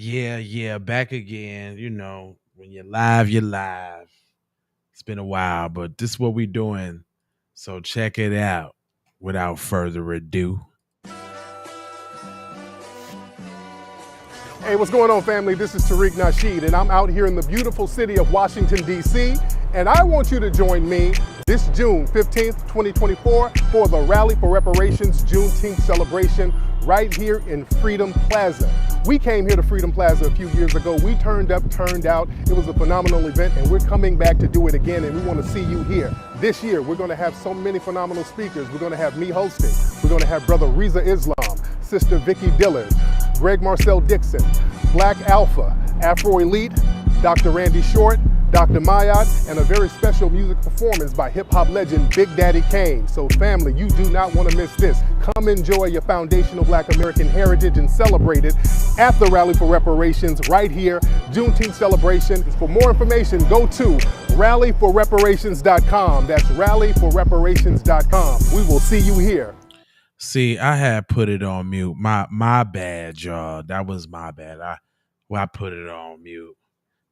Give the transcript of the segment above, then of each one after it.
Yeah, back again. When you're live, you're live. It's been a while, but this is what we're doing. So check it out. Without further ado. Hey, what's going on, family? This is Tariq Nasheed, and I'm out here in the beautiful city of Washington, D.C., and I want you to join me this June 15th, 2024, for the Rally for Reparations Juneteenth Celebration right here in Freedom Plaza. We came here to Freedom Plaza a few years ago. We turned up, turned out. It was a phenomenal event, and we're coming back to do it again, and we want to see you here. This year, we're going to have so many phenomenal speakers. We're going to have me hosting. We're going to have Brother Reza Islam, Sister Vicky Dillard, Greg Marcel Dixon, Black Alpha, Afro Elite, Dr. Randy Short, Dr. Mayat, and a very special music performance by hip-hop legend Big Daddy Kane. So family, you do not want to miss this. Come enjoy your foundational Black American heritage and celebrate it at the Rally for Reparations right here, Juneteenth celebration. For more information, go to rallyforreparations.com. That's rallyforreparations.com. We will see you here. See, I had put it on mute. My bad, y'all. That was my bad. I put it on mute.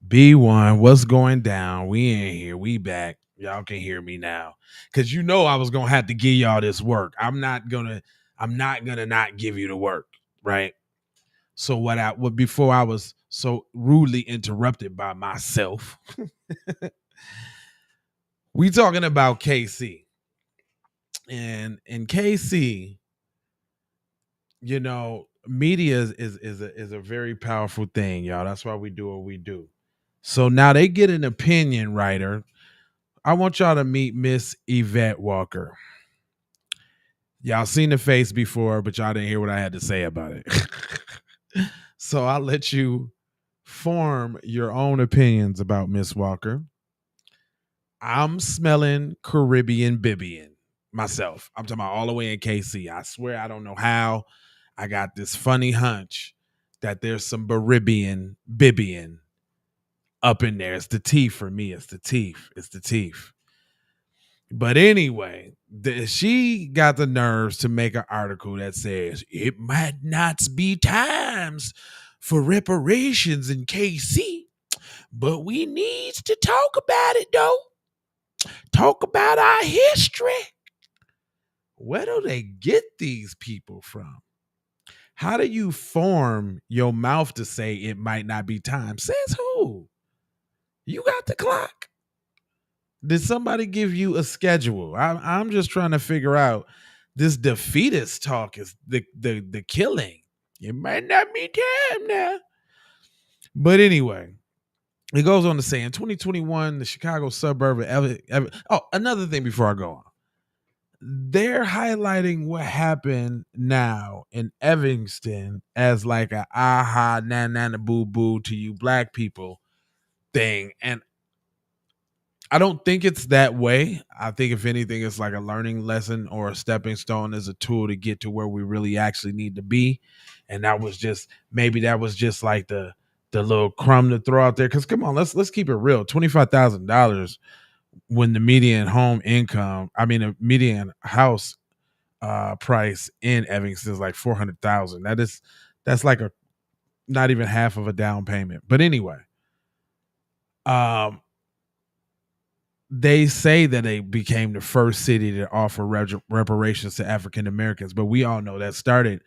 B1, what's going down? We in here. We back. Y'all can hear me now. Cause I was gonna have to give y'all this work. I'm not gonna not give you the work, right? So before I was so rudely interrupted by myself. We talking about KC. And in KC, media is a very powerful thing, y'all. That's why we do what we do. So now they get an opinion writer. I want y'all to meet Miss Yvette Walker. Y'all seen the face before, but y'all didn't hear what I had to say about it. So I'll let you form your own opinions about Miss Walker. I'm smelling Caribbean Bibian myself. I'm talking about all the way in KC. I swear I don't know how. I got this funny hunch that there's some Caribbean Bibian up in there. It's the teeth for me. It's the teeth. But anyway, she got the nerves to make an article that says it might not be times for reparations in KC, but we need to talk about it though. Talk about our history. Where do they get these people from? How do you form your mouth to say it might not be time? Says who? You got the clock. Did somebody give you a schedule? I'm just trying to figure out this defeatist talk is the killing. It might not be time now. But anyway, it goes on to say in 2021, the Chicago suburb of another thing before I go on. They're highlighting what happened now in Evanston as like a aha, na boo boo to you black people thing. And I don't think it's that way. I think if anything, it's like a learning lesson or a stepping stone as a tool to get to where we really actually need to be. And that was just like the little crumb to throw out there. Cause come on, let's keep it real. $25,000 when the median house price in Evanston is like $400,000. That's like not even half of a down payment. But anyway, they say that they became the first city to offer reparations to African Americans, but we all know that started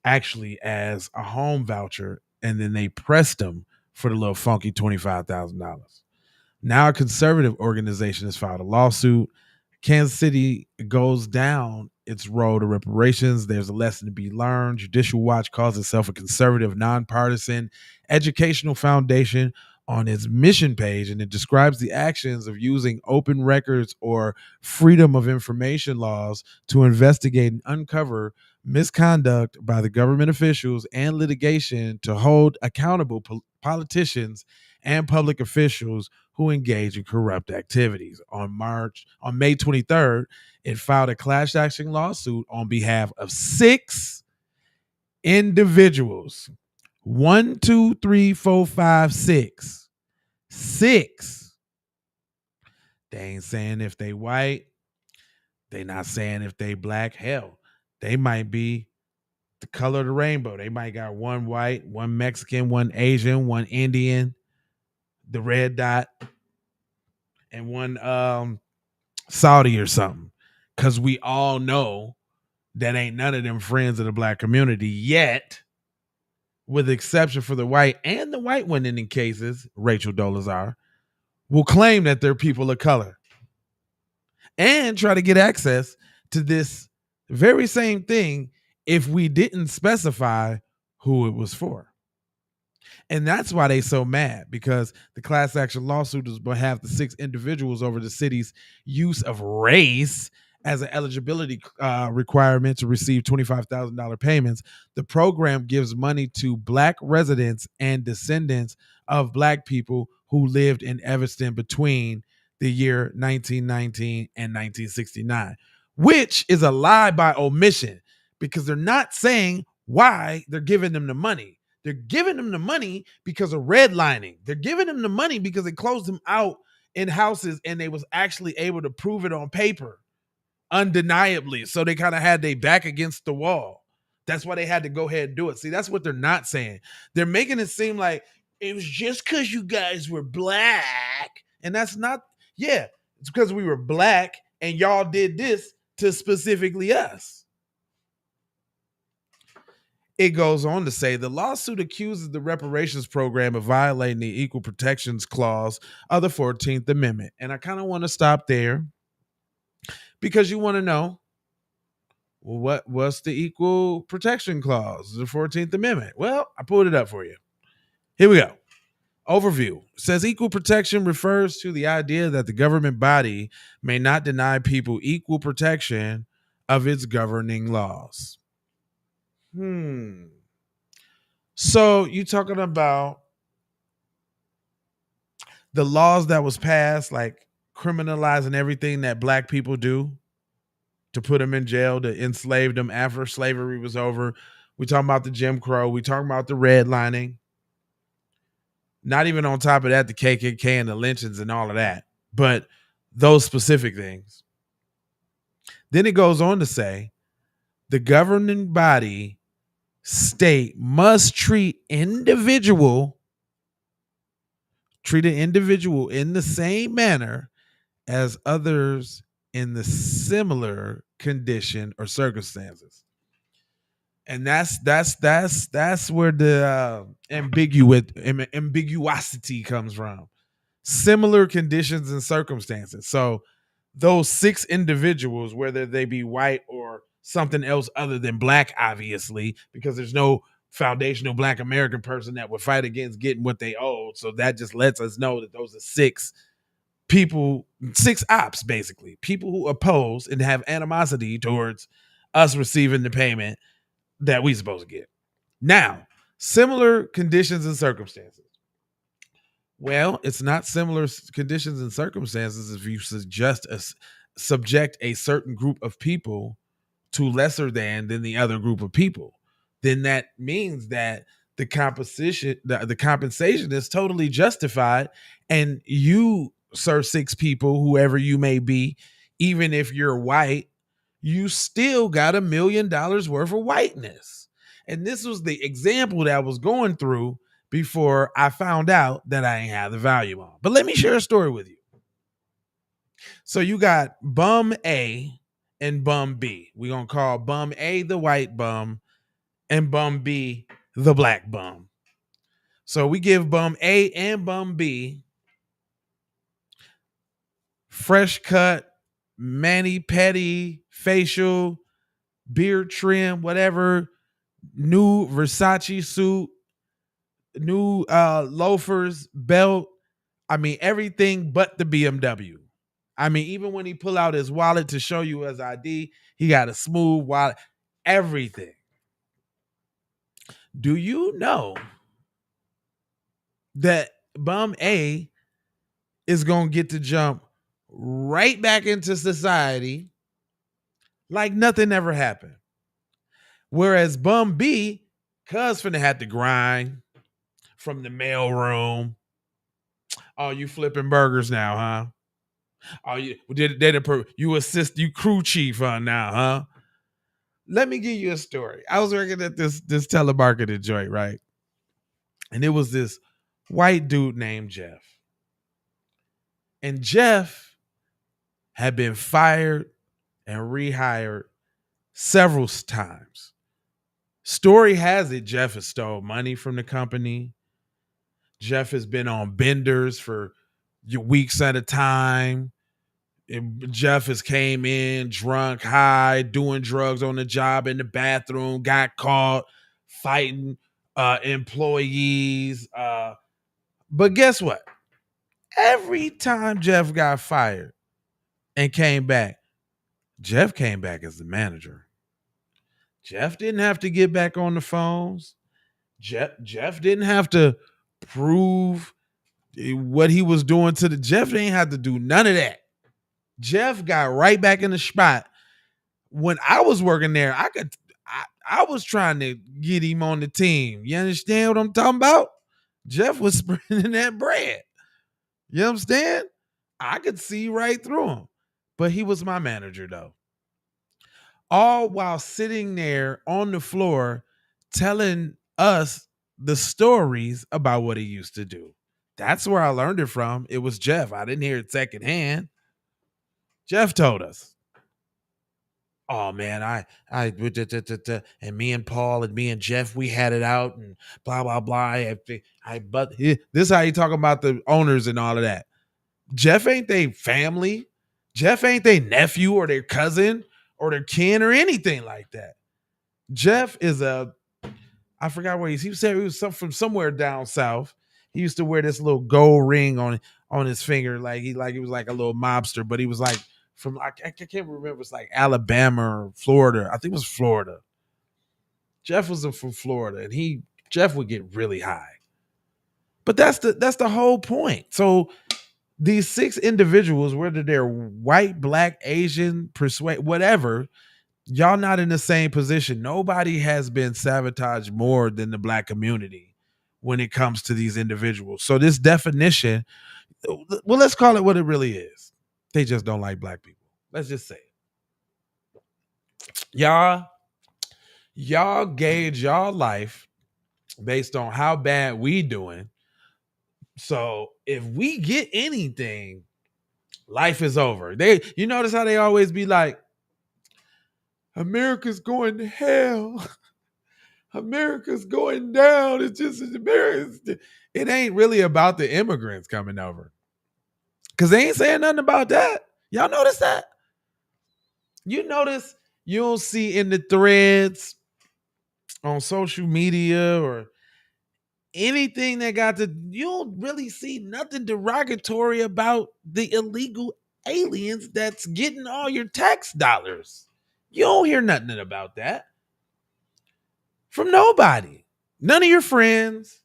actually as a home voucher, and then they pressed them for the little funky $25,000. Now a conservative organization has filed a lawsuit. Kansas City goes down its road to reparations. There's a lesson to be learned. Judicial Watch calls itself a conservative, nonpartisan educational foundation on its mission page, and it describes the actions of using open records or freedom of information laws to investigate and uncover misconduct by the government officials and litigation to hold accountable politicians and public officials who engage in corrupt activities. On May 23rd, it filed a class action lawsuit on behalf of 6 individuals. 1, 2, 3, 4, 5, 6. 6. They ain't saying if they white. They not saying if they black. Hell, they might be the color of the rainbow. They might got one white, one Mexican, one Asian, one Indian, the red dot, and one Saudi or something. Because we all know that ain't none of them friends of the black community yet, with exception for the white and the white women in cases, Rachel Dolezal, will claim that they're people of color and try to get access to this very same thing if we didn't specify who it was for. And that's why they so mad, because the class action lawsuit is on behalf of the 6 individuals over the city's use of race as an eligibility requirement to receive $25,000 payments. The program gives money to black residents and descendants of black people who lived in Evanston between the year 1919 and 1969, which is a lie by omission, because they're not saying why they're giving them the money. They're giving them the money because of redlining. They're giving them the money because they closed them out in houses and they was actually able to prove it on paper, undeniably. So they kind of had their back against the wall. That's why they had to go ahead and do it. See, that's what they're not saying. They're making it seem like it was just because you guys were black. And that's not, yeah, it's because we were black and y'all did this to specifically us. It goes on to say the lawsuit accuses the reparations program of violating the Equal Protections Clause of the 14th Amendment. And I kind of want to stop there because you want to know, well, what's the Equal Protection Clause of the 14th Amendment? Well, I pulled it up for you. Here we go. Overview. It says equal protection refers to the idea that the government body may not deny people equal protection of its governing laws. So you talking about the laws that was passed, like criminalizing everything that black people do to put them in jail, to enslave them after slavery was over. We talking about the Jim Crow. We talking about the redlining. Not even on top of that, the KKK and the lynchings and all of that, but those specific things. Then it goes on to say the governing body state must treat an individual in the same manner as others in the similar condition or circumstances. And that's where the ambiguosity comes from. Similar conditions and circumstances. So those 6 individuals, whether they be white or something else other than black, obviously, because there's no foundational black American person that would fight against getting what they owed. So that just lets us know that those are 6 people, 6 ops, basically, people who oppose and have animosity towards us receiving the payment that we supposed to get. Now, similar conditions and circumstances. Well, it's not similar conditions and circumstances if you subject a certain group of people to lesser than the other group of people. Then that means that the compensation is totally justified, and you, sir, 6 people, whoever you may be, even if you're white, you still got $1 million worth of whiteness. And this was the example that I was going through before I found out that I ain't have the value on. But let me share a story with you. So you got bum A and bum B. We're going to call bum A the white bum and bum B the black bum. So we give bum A and bum B fresh cut, mani-pedi, facial, beard trim, whatever, new Versace suit, new loafers, belt. I mean, everything but the BMW. I mean, even when he pull out his wallet to show you his ID, he got a smooth wallet, everything. Do you know that bum A is going to get to jump right back into society like nothing ever happened? Whereas bum B, cuz finna have to grind from the mailroom. Oh, you flipping burgers now, huh? Oh, you assist you crew chief now, huh? Let me give you a story. I was working at this telemarketing joint, right? And it was this white dude named Jeff. And Jeff had been fired and rehired several times. Story has it Jeff has stole money from the company. Jeff has been on benders for weeks at a time. Jeff has came in drunk, high, doing drugs on the job in the bathroom, got caught fighting employees. But guess what? Every time Jeff got fired and came back, Jeff came back as the manager. Jeff didn't have to get back on the phones. Jeff didn't have to prove what he was doing to the Jeff didn't have to do none of that. Jeff got right back in the spot. When I was working there, I was trying to get him on the team. You understand what I'm talking about? Jeff was spreading that bread. You understand? I could see right through him. But he was my manager though. All while sitting there on the floor telling us the stories about what he used to do. That's where I learned it from. It was Jeff. I didn't hear it secondhand. Jeff told us. Oh man, and me and Paul and me and Jeff, we had it out and blah blah blah. But this is how you talk about the owners and all of that. Jeff ain't they family. Jeff ain't their nephew or their cousin or their kin or anything like that. Jeff is I forgot where he said he was from somewhere down south. He used to wear this little gold ring on his finger, like he was like a little mobster, but he was like from I can't remember, it's like Alabama or Florida. I think it was Florida. Jeff was from Florida, and Jeff would get really high. But that's the whole point. So these 6 individuals, whether they're white, black, Asian, whatever, y'all not in the same position. Nobody has been sabotaged more than the black community when it comes to these individuals. So this definition, well, let's call it what it really is. They just don't like black people. Let's just say it. Y'all gauge y'all life based on how bad we doing. So if we get anything, life is over. You notice how they always be like, America's going to hell. America's going down. It's just America. It ain't really about the immigrants coming over. Because they ain't saying nothing about that. Y'all notice that? You notice you don't see in the threads on social media or anything that you don't really see nothing derogatory about the illegal aliens that's getting all your tax dollars. You don't hear nothing about that from nobody. None of your friends,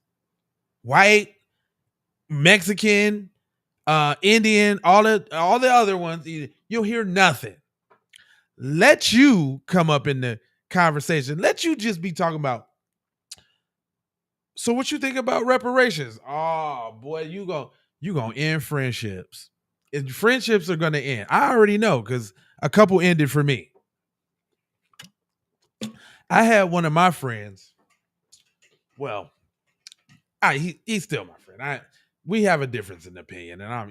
white, Mexican, Indian, all the other ones, you'll hear nothing. Let you come up in the conversation. Let you just be talking about, so what you think about reparations? Oh boy, you gonna end friendships. And friendships are gonna end. I already know because a couple ended for me. I had one of my friends. Well, he's still my friend. We have a difference in opinion, and I'm,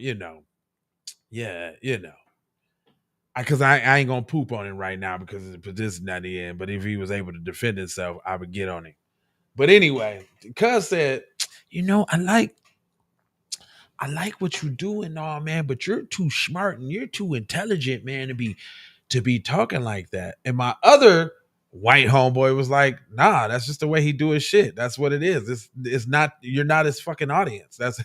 because I ain't gonna poop on him right now because this is not the end. But if he was able to defend himself, I would get on him. But anyway, cuz said, I like what you do and all, man, but you're too smart and you're too intelligent, man, to be talking like that. And my other white homeboy was like, nah, that's just the way he do his shit. That's what it is. It's not, you're not his fucking audience. That's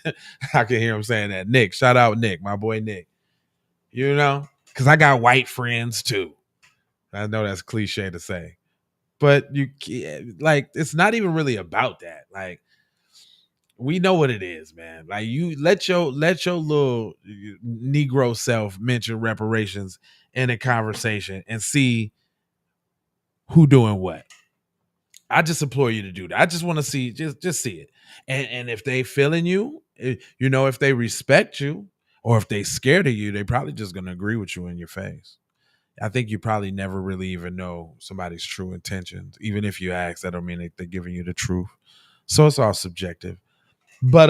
I can hear him saying that. Nick, shout out Nick, my boy Nick. Because I got white friends too. I know that's cliche to say. But it's not even really about that. Like, we know what it is, man. Like, you let your little Negro self mention reparations in a conversation and see who doing what. I just implore you to do that. I just want to see, just see it. And if they feeling you, if they respect you or if they scared of you, they probably just gonna agree with you in your face. I think you probably never really even know somebody's true intentions. Even if you ask, that don't mean they're giving you the truth. So it's all subjective. But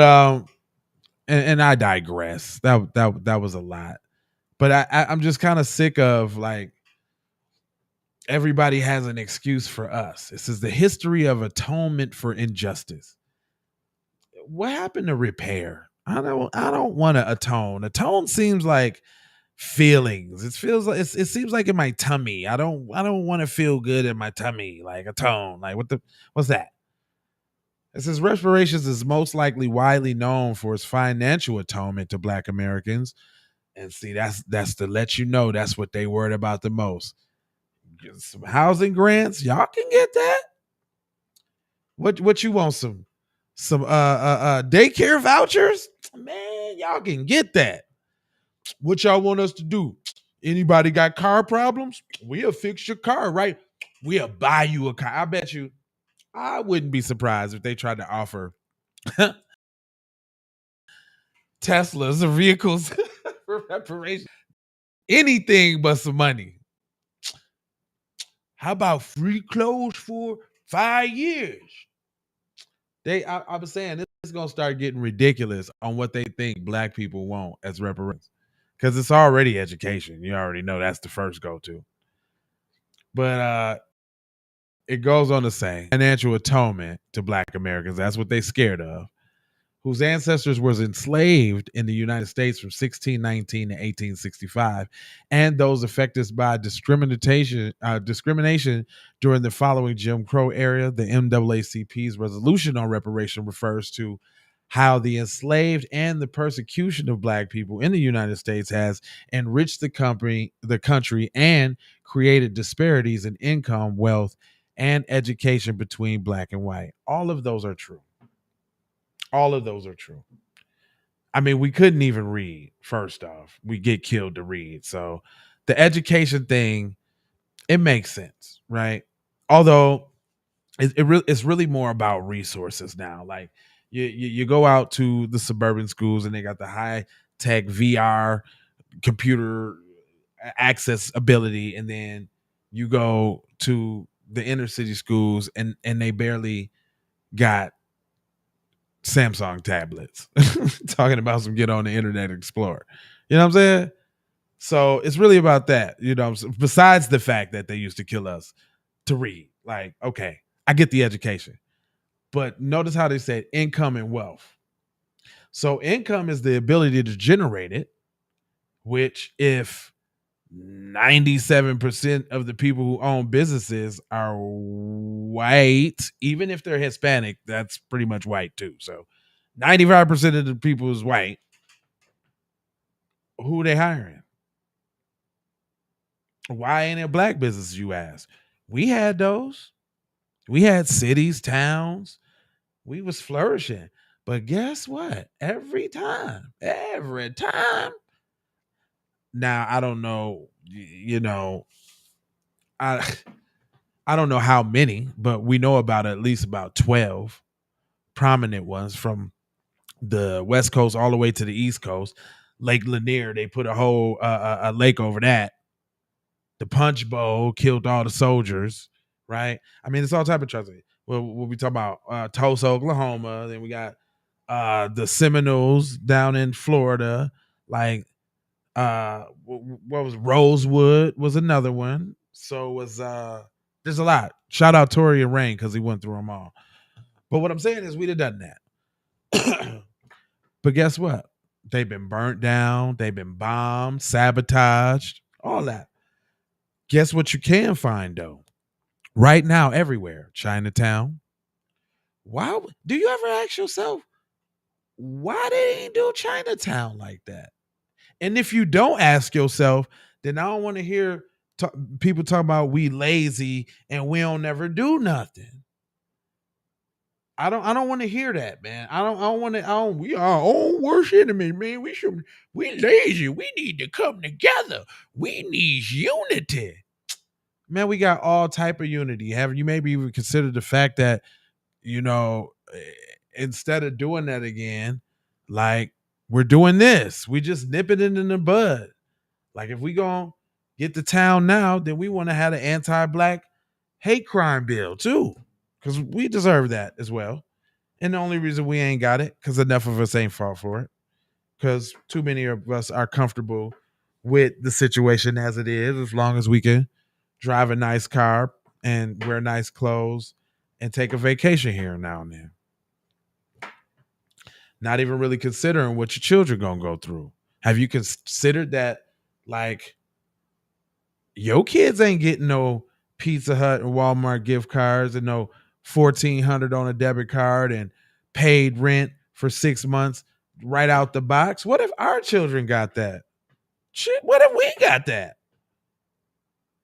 and I digress. That was a lot. But I'm just kind of sick of like everybody has an excuse for us. This is the history of atonement for injustice. What happened to repair? I don't want to atone. Atone seems like feelings. It feels like it seems like in my tummy. I don't want to feel good in my tummy. Like atone. Like what's that? It says reparations is most likely widely known for its financial atonement to Black Americans. And see, that's to let you know that's what they worried about the most. Some housing grants, y'all can get that. What you want? Some daycare vouchers? Man, y'all can get that. What y'all want us to do? Anybody got car problems? We'll fix your car, right? We'll buy you a car. I bet you I wouldn't be surprised if they tried to offer Teslas or vehicles for reparation. Anything but some money. How about free clothes for 5 years? I was saying this is gonna start getting ridiculous on what they think Black people want as reparations. Because it's already education. You already know that's the first go-to. But it goes on to say financial atonement to Black Americans. That's what they scared of. Whose ancestors was enslaved in the United States from 1619 to 1865, and those affected by discrimination during the following Jim Crow era. The NAACP's resolution on reparation refers to how the enslaved and the persecution of Black people in the United States has enriched the country, and created disparities in income, wealth, and education between Black and white. All of those are true. All of those are true. I mean, we couldn't even read, first off. We get killed to read. So the education thing, it makes sense, right? Although it's really more about resources now. Like you go out to the suburban schools and they got the high tech VR computer access ability, and then you go to the inner city schools and they barely got Samsung tablets. Talking about some get on the Internet Explorer. You know what I'm saying? So it's really about that. You know, besides the fact that they used to kill us to read. Like, okay, I get the education. But notice how they said income and wealth. So income is the ability to generate it, which if 97% of the people who own businesses are white, even if they're Hispanic, that's pretty much white too. So 95% of the people is white. Who are they hiring? Why ain't it Black businesses, you ask? We had those. We had cities, towns. We was flourishing. But guess what? Every time. Now, I don't know, I I don't know how many, but we know about at least about 12 prominent ones from the West Coast all the way to the East Coast. Lake Lanier, they put a whole a lake over that. The Punch Bowl killed all the soldiers, right? I mean, it's all type of tragedy. Well, we'll be talking about Tulsa, Oklahoma. Then we got the Seminoles down in Florida. Like, what was Rosewood was another one. So was there's a lot. Shout out Tory and Rain because he went through them all. But what I'm saying is we'd have done that. But guess what? They've been burnt down. They've been bombed, sabotaged, all that. Guess what you can find though? Right now, everywhere. Chinatown. Why do you ever ask yourself why they ain't do Chinatown like that? And if you don't ask yourself, then I don't want to hear people talk about we lazy and we don't never do nothing. I don't want to hear that, man. I don't want to. We are our own worst enemy, man. We lazy. We need to come together. We need unity. Man, we got all type of unity. Have you maybe even considered the fact that, instead of doing that again, like we're doing this, we just nip it in the bud. Like if we gonna get the town now, then we want to have an anti-black hate crime bill too, because we deserve that as well. And the only reason we ain't got it because enough of us ain't fought for it, because too many of us are comfortable with the situation as it is, as long as we can drive a nice car and wear nice clothes and take a vacation here now and then. Not even really considering what your children gonna go through. Have you considered that, like, your kids ain't getting no Pizza Hut and Walmart gift cards and no 1,400 on a debit card and paid rent for 6 months right out the box? What if our children got that? Shit, what if we got that?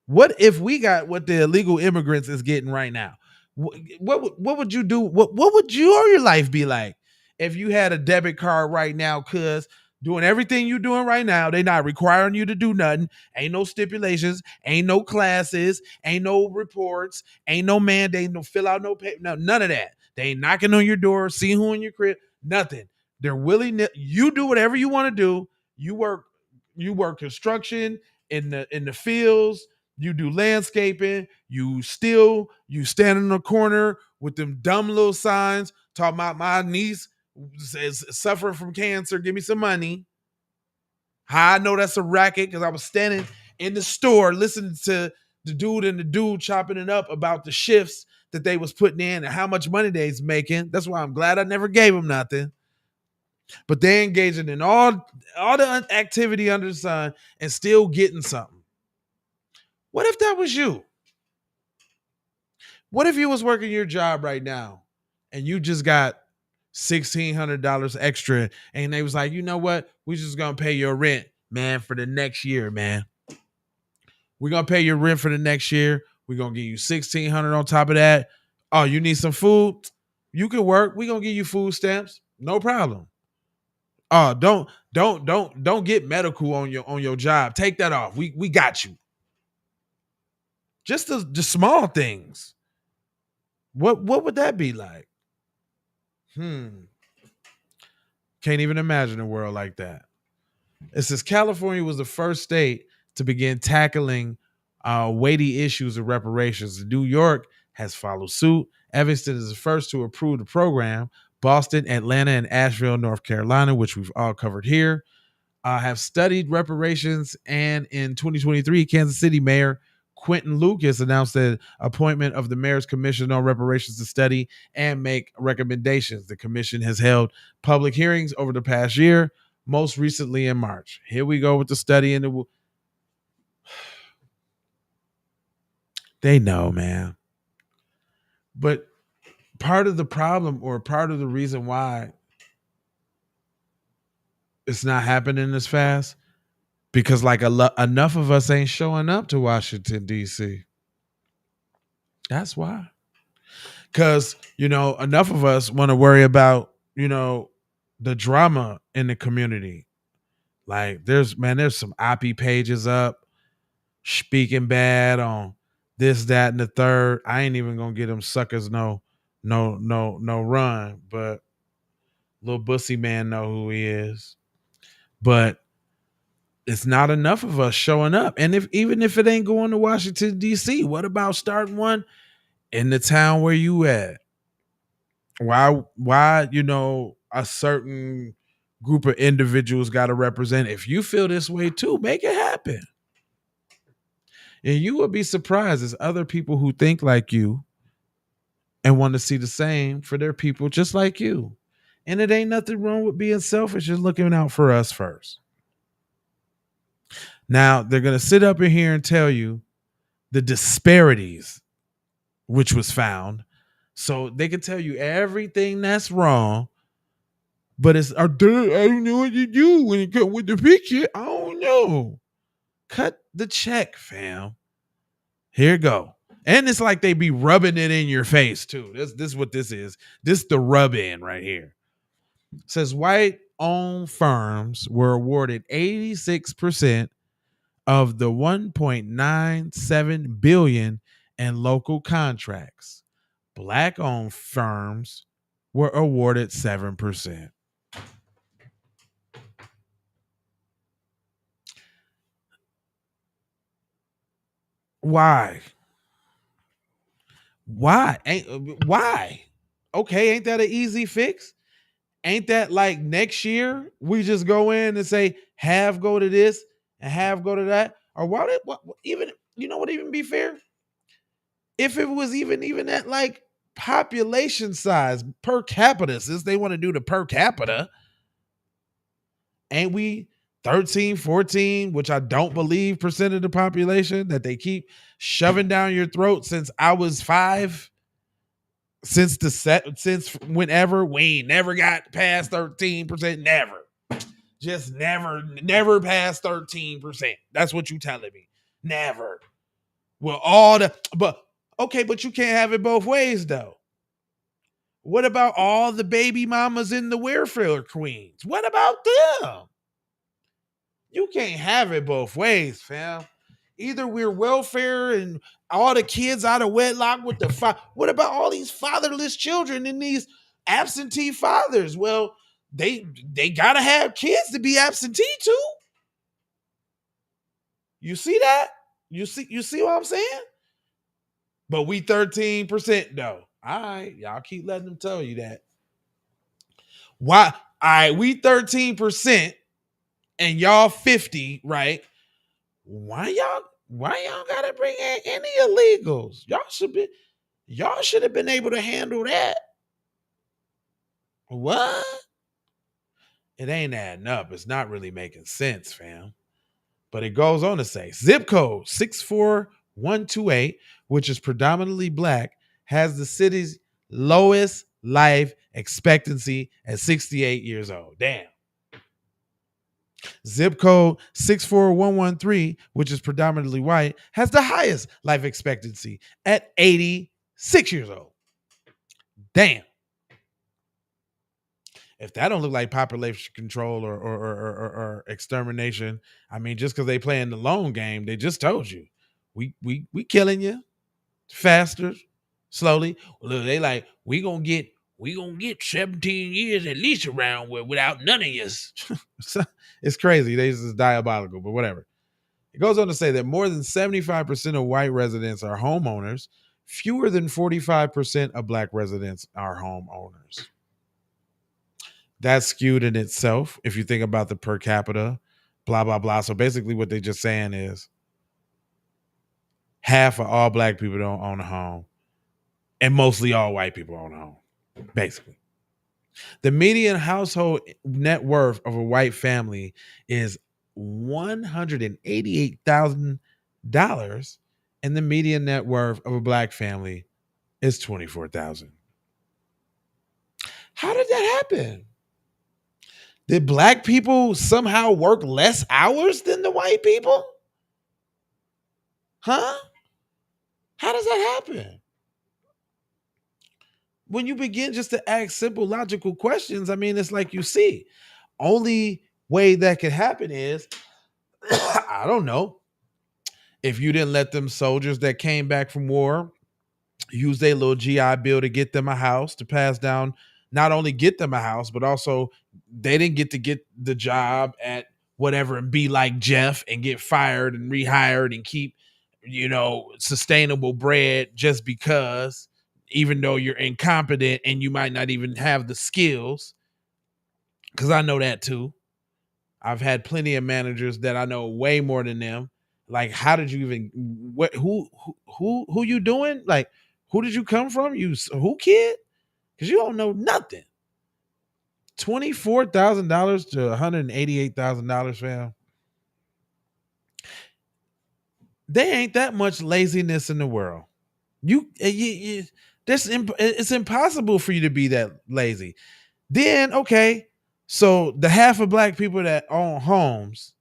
What if we got what the illegal immigrants is getting right now? What would you do? What would your life be like if you had a debit card right now? Cause doing everything you're doing right now, they not requiring you to do nothing. Ain't no stipulations, ain't no classes, ain't no reports, ain't no mandate, no fill out no paper, no, none of that. They ain't knocking on your door, see who in your crib, nothing. They're willing. You do whatever you want to do. You work construction in the fields. You do landscaping. You stand in the corner with them dumb little signs talking about my niece is suffering from cancer. Give me some money. How I know that's a racket? Because I was standing in the store listening to the dude chopping it up about the shifts that they was putting in and how much money they's making. That's why I'm glad I never gave them nothing. But they engaging in all the activity under the sun and still getting something. What if that was you? What if you was working your job right now and you just got $1,600 extra and they was like, you know what? We just gonna pay your rent, man, for the next year, man. We're gonna pay your rent for the next year. We're gonna give you $1,600 on top of that. Oh, you need some food? You can work. We're gonna give you food stamps. No problem. Oh, don't get medical on your job. Take that off. We got you. Just the small things. What would that be like? Can't even imagine a world like that. It says California was the first state to begin tackling weighty issues of reparations. New York has followed suit. Evanston is the first to approve the program. Boston, Atlanta, and Asheville, North Carolina, which we've all covered here, have studied reparations. And in 2023, Kansas City Mayor Quentin Lucas announced the appointment of the Mayor's Commission on Reparations to study and make recommendations. The commission has held public hearings over the past year, most recently in March. Here we go with the study. And they know, man. But part of the problem, or part of the reason why it's not happening as fast, because like enough of us ain't showing up to Washington, D.C. That's why. Because, enough of us want to worry about, the drama in the community. Like there's some oppie pages up speaking bad on this, that, and the third. I ain't even gonna get them suckers no run, but little bussy man know who he is. But it's not enough of us showing up. And even if it ain't going to Washington, D.C., what about starting one in the town where you at? Why, a certain group of individuals got to represent? If you feel this way too, make it happen. And you would be surprised. There's other people who think like you and want to see the same for their people just like you. And it ain't nothing wrong with being selfish, just looking out for us first. Now, they're going to sit up in here and tell you the disparities which was found. So they can tell you everything that's wrong, but I don't know what you do when you come with the picture. I don't know. Cut the check, fam. Here you go. And it's like they be rubbing it in your face too. This is what this is. This is the rub in right here. It says white-owned firms were awarded 86% of the $1.97 billion in local contracts. Black-owned firms were awarded 7%. Why? Why? Okay, ain't that an easy fix? Ain't that like next year we just go in and say half go to this and half go to that? Or what even you know what even be fair? If it was even at like population size per capita, since they want to do the per capita, ain't we 13, 14, which I don't believe percent of the population that they keep shoving down your throat since I was 5? Since whenever we ain't never got past 13%, never. Just never past 13%. That's what you telling me. Never. Well, but okay, but you can't have it both ways though. What about all the baby mamas in the welfare queens? What about them? You can't have it both ways, fam. Either we're welfare and all the kids out of wedlock with what about all these fatherless children and these absentee fathers? Well, they gotta have kids to be absentee too. You see that? You see what I'm saying? But we 13% though. All right, y'all keep letting them tell you that. Why? All right, we 13% and y'all 50, right? Why y'all gotta bring in any illegals? Y'all should have been able to handle that. What? It ain't adding up. It's not really making sense, fam. But it goes on to say zip code 64128, which is predominantly black, has the city's lowest life expectancy at 68 years old. Damn. Zip code 64113, which is predominantly white, has the highest life expectancy at 86 years old. Damn. If that don't look like population control or extermination, I mean, just because they playing the long game, they just told you, we killing you faster, slowly. Look, they like we gonna get 17 years at least around without none of us. It's crazy. This is diabolical, but whatever. It goes on to say that more than 75% of white residents are homeowners. Fewer than 45% of black residents are homeowners. That's skewed in itself if you think about the per capita, blah, blah, blah. So basically what they're just saying is half of all black people don't own a home and mostly all white people own a home, basically. The median household net worth of a white family is $188,000 and the median net worth of a black family is $24,000. How did that happen? Did black people somehow work less hours than the white people? Huh? How does that happen? When you begin just to ask simple logical questions, I mean, it's like you see. Only way that could happen is, I don't know, if you didn't let them soldiers that came back from war use their little GI Bill to get them a house to pass down, not only get them a house, but also they didn't get to get the job at whatever and be like Jeff and get fired and rehired and keep, sustainable bread just because, even though you're incompetent and you might not even have the skills. Because I know that too. I've had plenty of managers that I know way more than them. Like, how did you even, who you doing? Like, who did you come from? Who kid? Because you don't know nothing. $24,000 to $188,000, fam. There ain't that much laziness in the world. It's impossible for you to be that lazy. Then, okay, so the half of black people that own homes,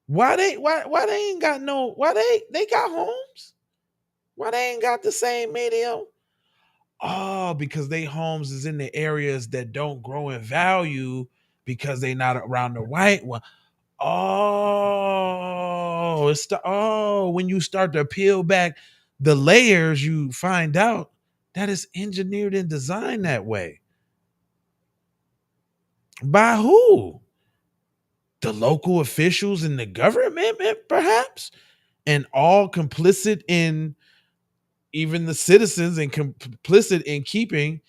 why they ain't got they got homes? Why they ain't got the same medium? Oh, because they homes is in the areas that don't grow in value because they not around the white one. Oh, when you start to peel back the layers, you find out that it's engineered and designed that way. By who? The local officials and the government, perhaps? and all complicit in, even the citizens, and complicit in keeping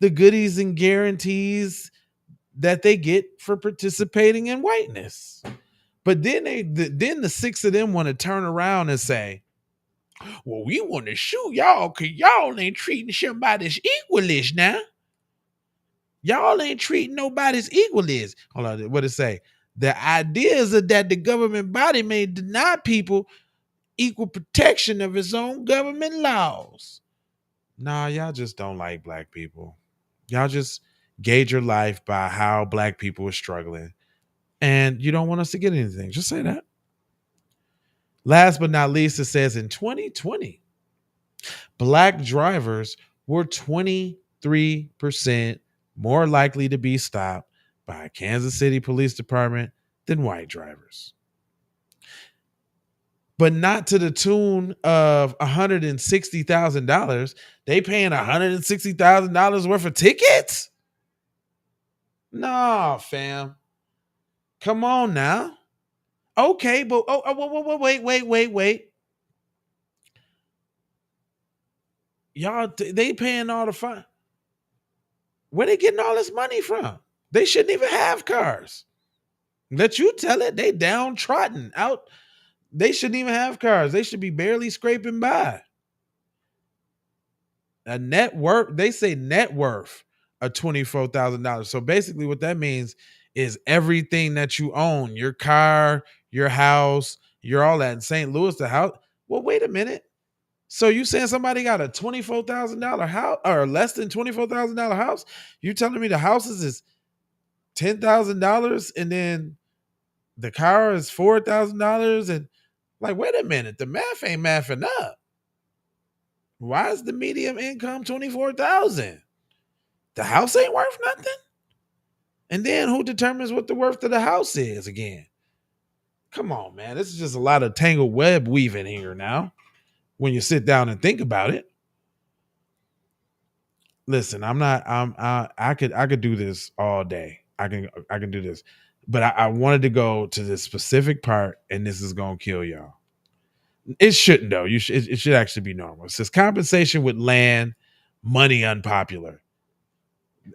the goodies and guarantees that they get for participating in whiteness. But then then the six of them want to turn around and say, well, we want to shoot y'all because y'all ain't treating somebody's equalish now. Y'all ain't treating nobody's equalish. Hold on, what it say? The idea is that the government body may deny people equal protection of its own government laws. Nah, y'all just don't like black people. Y'all just gauge your life by how black people are struggling. And you don't want us to get anything. Just say that. Last but not least, it says in 2020, black drivers were 23% more likely to be stopped by a Kansas City Police Department than white drivers. But not to the tune of $160,000. They paying $160,000 worth of tickets? Nah, fam. Come on now. Okay, but wait. Y'all, they paying all the fine. Where they getting all this money from? They shouldn't even have cars. Let you tell it. They downtrodden out. They shouldn't even have cars. They should be barely scraping by. A net worth, they say net worth of $24,000. So basically what that means is everything that you own, your car, your house, your all that. In St. Louis, the house. Well, wait a minute. So you saying somebody got a $24,000 house or less than $24,000 house? You telling me the houses is $10,000 and then the car is $4,000? And like, wait a minute, the math ain't mathing up. Why is the median income $24,000? The house ain't worth nothing. And then who determines what the worth of the house is again? Come on, man. This is just a lot of tangled web weaving here now when you sit down and think about it. Listen, I could do this all day. I can do this. But I wanted to go to this specific part, and this is gonna kill y'all. It shouldn't though. It should actually be normal. It says compensation with land, money unpopular.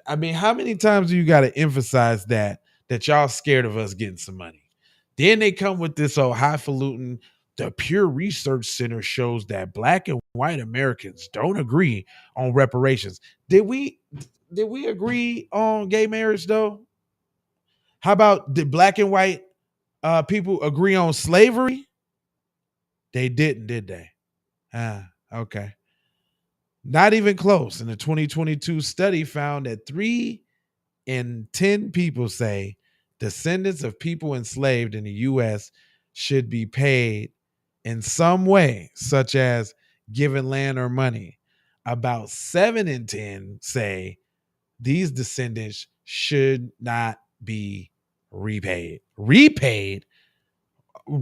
I mean, how many times do you got to emphasize that y'all scared of us getting some money? Then they come with this old highfalutin. The Pew Research Center shows that black and white Americans don't agree on reparations. Did we agree on gay marriage though? How about did black and white people agree on slavery? They didn't, did they? Okay. Not even close. And the 2022 study found that 3 in 10 people say descendants of people enslaved in the U.S. should be paid in some way, such as given land or money. About 7 in 10 say these descendants should not be repaid. Repaid? I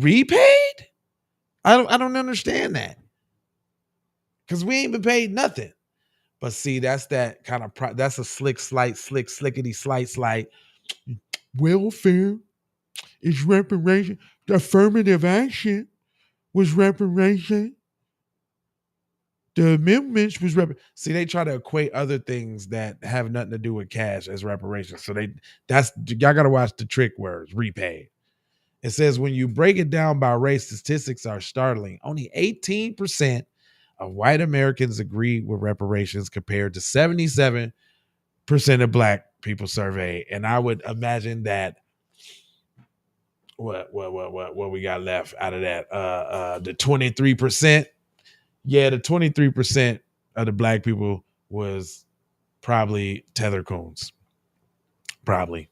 don't understand that. Because we ain't been paid nothing. But see, that's that kind of that's a slickety slight. Welfare is reparation. The affirmative action was reparation. The amendments was reparation. See, they try to equate other things that have nothing to do with cash as reparations. So y'all gotta watch the trick words, repay. It says when you break it down by race, statistics are startling. Only 18% of white Americans agree with reparations compared to 77% of black people surveyed. And I would imagine that what we got left out of that? The 23%. Yeah, the 23% of the black people was probably tether coons. Probably.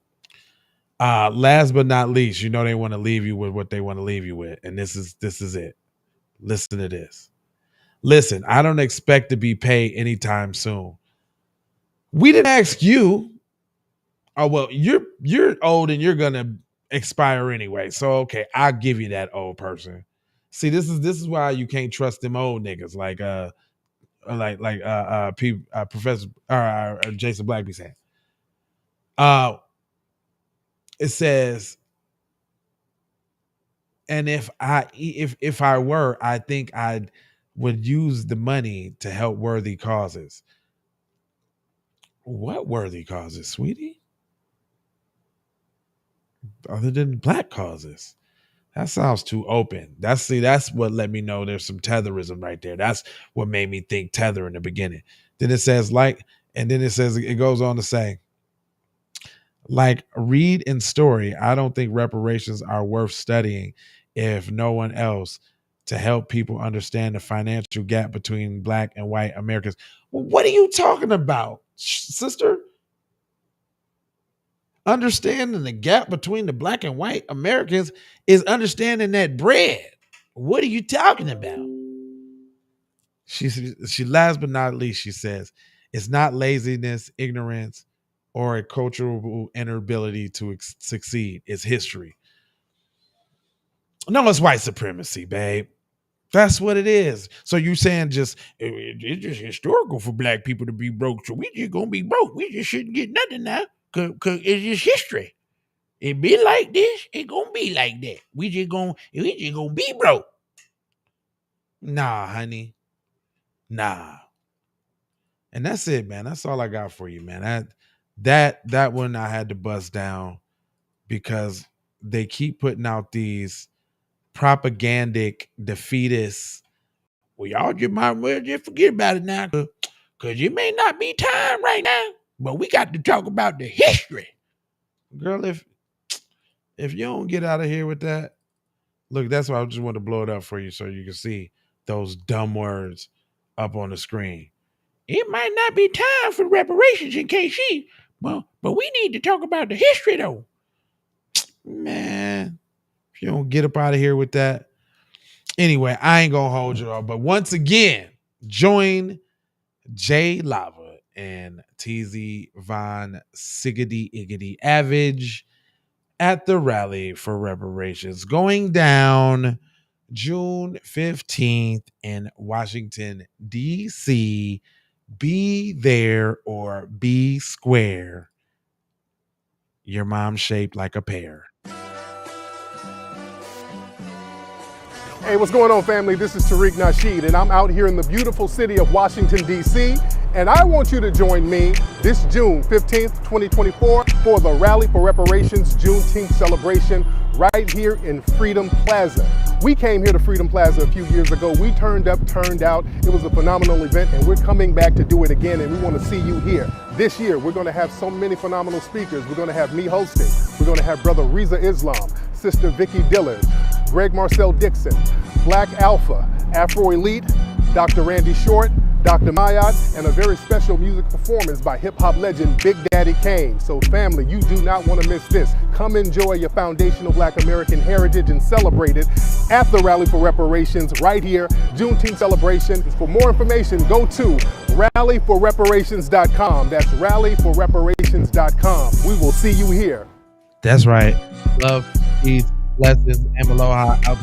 Last but not least, you know they want to leave you with what they want to leave you with. And this is it. Listen to this. Listen, I don't expect to be paid anytime soon. We didn't ask you. Oh, well, you're old and you're gonna expire anyway. So okay, I'll give you that, old person. See, this is why you can't trust them old niggas Professor Jason Blackby saying. It says And if I were, I think I would use the money to help worthy causes. What worthy causes, sweetie? Other than black causes. That sounds too open. That's what let me know there's some tetherism right there. That's what made me think tether in the beginning. Then it says and then it goes on to say, like Reed and Story, I don't think reparations are worth studying if no one else to help people understand the financial gap between black and white Americans. Well, what are you talking about, sister? Understanding the gap between the black and white Americans is understanding that bread. What are you talking about? She last but not least, she says, it's not laziness, ignorance, or a cultural inability to succeed. It's history. No, it's white supremacy, babe. That's what it is. So you saying it's just historical for black people to be broke. So we just gonna be broke. We just shouldn't get nothing now. Cause it's just history. It be like this, it gonna be like that. We just gonna be broke. Nah, honey. Nah. And that's it, man. That's all I got for you, man. That one I had to bust down because they keep putting out these propagandic defeatists. Well, y'all just might well just forget about it now, because it may not be time right now, but we got to talk about the history. Girl, if you don't get out of here with that, look, that's why I just want to blow it up for you so you can see those dumb words up on the screen. It might not be time for reparations in KC, but we need to talk about the history, though. Man, if you don't get up out of here with that. Anyway, I ain't going to hold you all, but once again, join Jay Lava and TZ Von Siggity Iggity Avage at the rally for reparations going down June 15th in Washington, D.C. Be there or be square. Your mom's shaped like a pear. Hey, what's going on, family? This is Tariq Nasheed, and I'm out here in the beautiful city of Washington, D.C., and I want you to join me this June 15th, 2024 for the Rally for Reparations Juneteenth Celebration right here in Freedom Plaza. We came here to Freedom Plaza a few years ago. We turned up, turned out. It was a phenomenal event, and we're coming back to do it again, and we want to see you here. This year, we're going to have so many phenomenal speakers. We're going to have me hosting. We're going to have Brother Reza Islam, Sister Vicky Dillard, Greg Marcel Dixon, Black Alpha, Afro Elite, Dr. Randy Short, Dr. Mayat, and a very special music performance by hip-hop legend Big Daddy Kane. So family, you do not want to miss this. Come enjoy your foundational Black American heritage and celebrate it at the Rally for Reparations right here, Juneteenth celebration. For more information, go to rallyforreparations.com. That's rallyforreparations.com. We will see you here. That's right. Love, peace, blessings, and aloha.